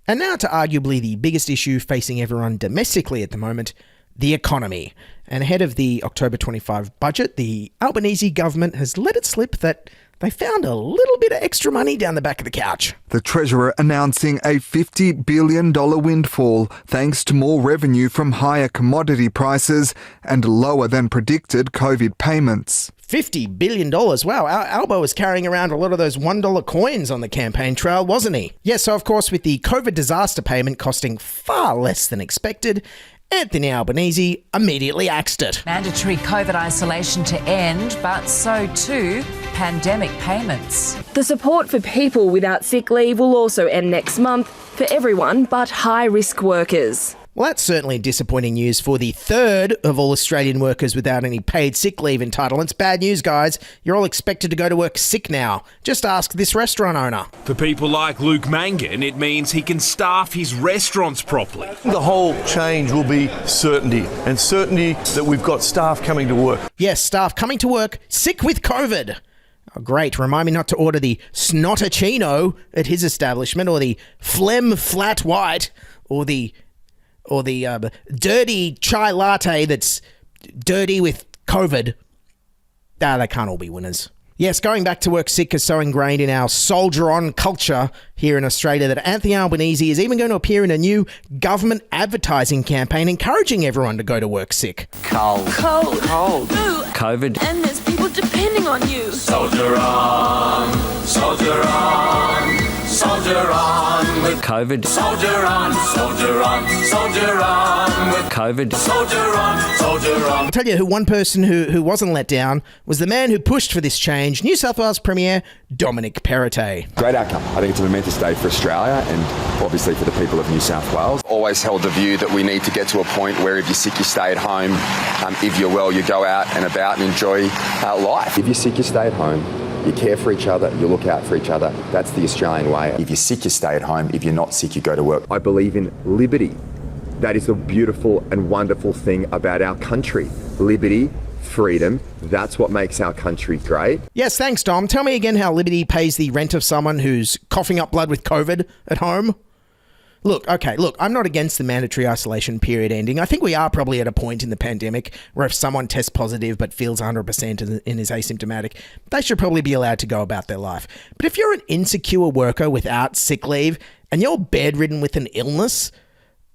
And now to arguably the biggest issue facing everyone domestically at the moment, the economy. And ahead of the October 25 budget, the Albanese government has let it slip that they found a little bit of extra money down the back of the couch. The Treasurer announcing a $50 billion windfall thanks to more revenue from higher commodity prices and lower than predicted COVID payments. $50 billion. Wow, Albo was carrying around a lot of those $1 coins on the campaign trail, wasn't he? Yes, so of course, with the COVID disaster payment costing far less than expected, Anthony Albanese immediately axed it. Mandatory COVID isolation to end, but so too pandemic payments. The support for people without sick leave will also end next month for everyone but high-risk workers. Well, that's certainly disappointing news for the third of all Australian workers without any paid sick leave entitlements. Bad news, guys. You're all expected to go to work sick now. Just ask this restaurant owner. For people like Luke Mangan, it means he can staff his restaurants properly. The whole change will be certainty, and certainty that we've got staff coming to work. Yes, staff coming to work sick with COVID. Oh, great. Remind me not to order the snottuccino at his establishment, or the phlegm flat white, or the dirty chai latte that's dirty with COVID. They can't all be winners. Yes, going back to work sick is so ingrained in our soldier-on culture here in Australia that Anthony Albanese is even going to appear in a new government advertising campaign encouraging everyone to go to work sick. Cold. Ooh. COVID. And there's people depending on you. Soldier on, soldier on, soldier on with COVID. Soldier on, soldier on, soldier on with COVID. Soldier on, soldier on. I'll tell you who one person who wasn't let down was the man who pushed for this change, New South Wales Premier Dominic Perrottet. Great outcome. I think it's a momentous day for Australia and obviously for the people of New South Wales. Always held the view that we need to get to a point where if you're sick, you stay at home. If you're well, you go out and about and enjoy life. If you're sick, you stay at home. You care for each other, you look out for each other. That's the Australian way. If you're sick, you stay at home. If you're not sick, you go to work. I believe in liberty. That is a beautiful and wonderful thing about our country. Liberty, freedom, that's what makes our country great. Yes, thanks, Dom. Tell me again how Liberty pays the rent of someone who's coughing up blood with COVID at home. Look, I'm not against the mandatory isolation period ending. I think we are probably at a point in the pandemic where if someone tests positive but feels 100% and is asymptomatic, they should probably be allowed to go about their life. But if you're an insecure worker without sick leave and you're bedridden with an illness,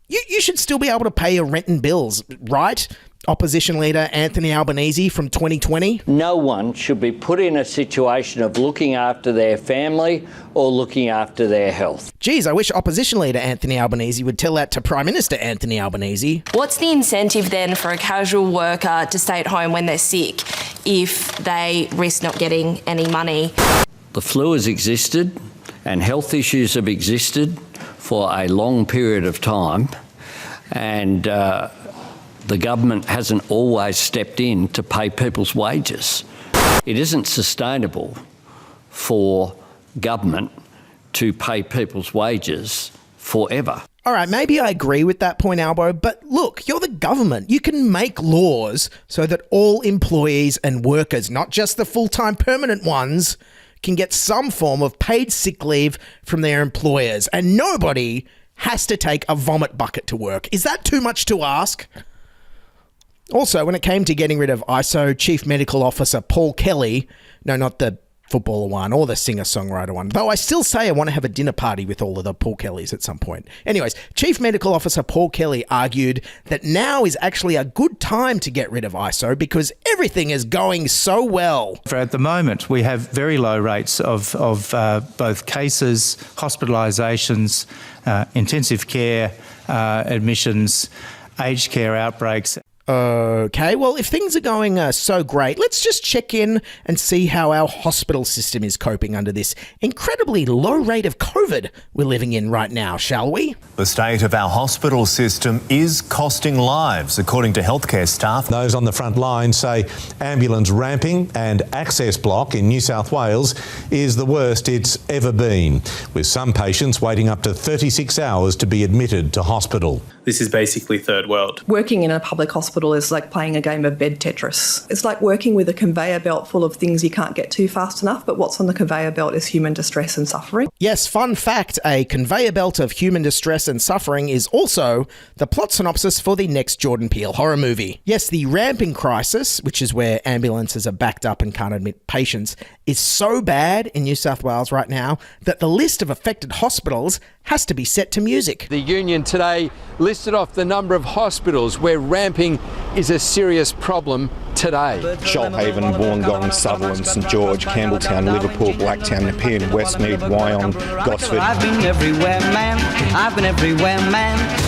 you should still be able to pay your rent and bills, right? Opposition leader Anthony Albanese from 2020. No one should be put in a situation of looking after their family or looking after their health. Geez, I wish opposition leader Anthony Albanese would tell that to Prime Minister Anthony Albanese. What's the incentive then for a casual worker to stay at home when they're sick if they risk not getting any money? The flu has existed and health issues have existed for a long period of time, and the government hasn't always stepped in to pay people's wages. It isn't sustainable for government to pay people's wages forever. All right, maybe I agree with that point, Albo, but look, you're the government. You can make laws so that all employees and workers, not just the full-time permanent ones, can get some form of paid sick leave from their employers, and nobody has to take a vomit bucket to work. Is that too much to ask? Also, when it came to getting rid of ISO Chief Medical Officer Paul Kelly, no, not the footballer one or the singer-songwriter one, though I still say I want to have a dinner party with all of the Paul Kellys at some point. Anyways, Chief Medical Officer Paul Kelly argued that now is actually a good time to get rid of ISO because everything is going so well. At the moment, we have very low rates of both cases, hospitalisations, intensive care admissions, aged care outbreaks. Okay, well, if things are going so great, let's just check in and see how our hospital system is coping under this incredibly low rate of COVID we're living in right now, shall we? The state of our hospital system is costing lives, according to healthcare staff. Those on the front line say ambulance ramping and access block in New South Wales is the worst it's ever been, with some patients waiting up to 36 hours to be admitted to hospital. this is basically third world. Working in a public hospital is like playing a game of bed Tetris. It's like working with a conveyor belt full of things you can't get to fast enough, but what's on the conveyor belt is human distress and suffering. Yes, fun fact, a conveyor belt of human distress and suffering is also the plot synopsis for the next Jordan Peele horror movie. Yes, the ramping crisis, which is where ambulances are backed up and can't admit patients, is so bad in New South Wales right now that the list of affected hospitals has to be set to music. The union today listed off the number of hospitals where ramping is a serious problem today. Shoalhaven, Wollongong, Sutherland, St George, Campbelltown, Liverpool, Blacktown, Nepean, Westmead, Wyong, Gosford. I've been everywhere, man. I've been everywhere, man.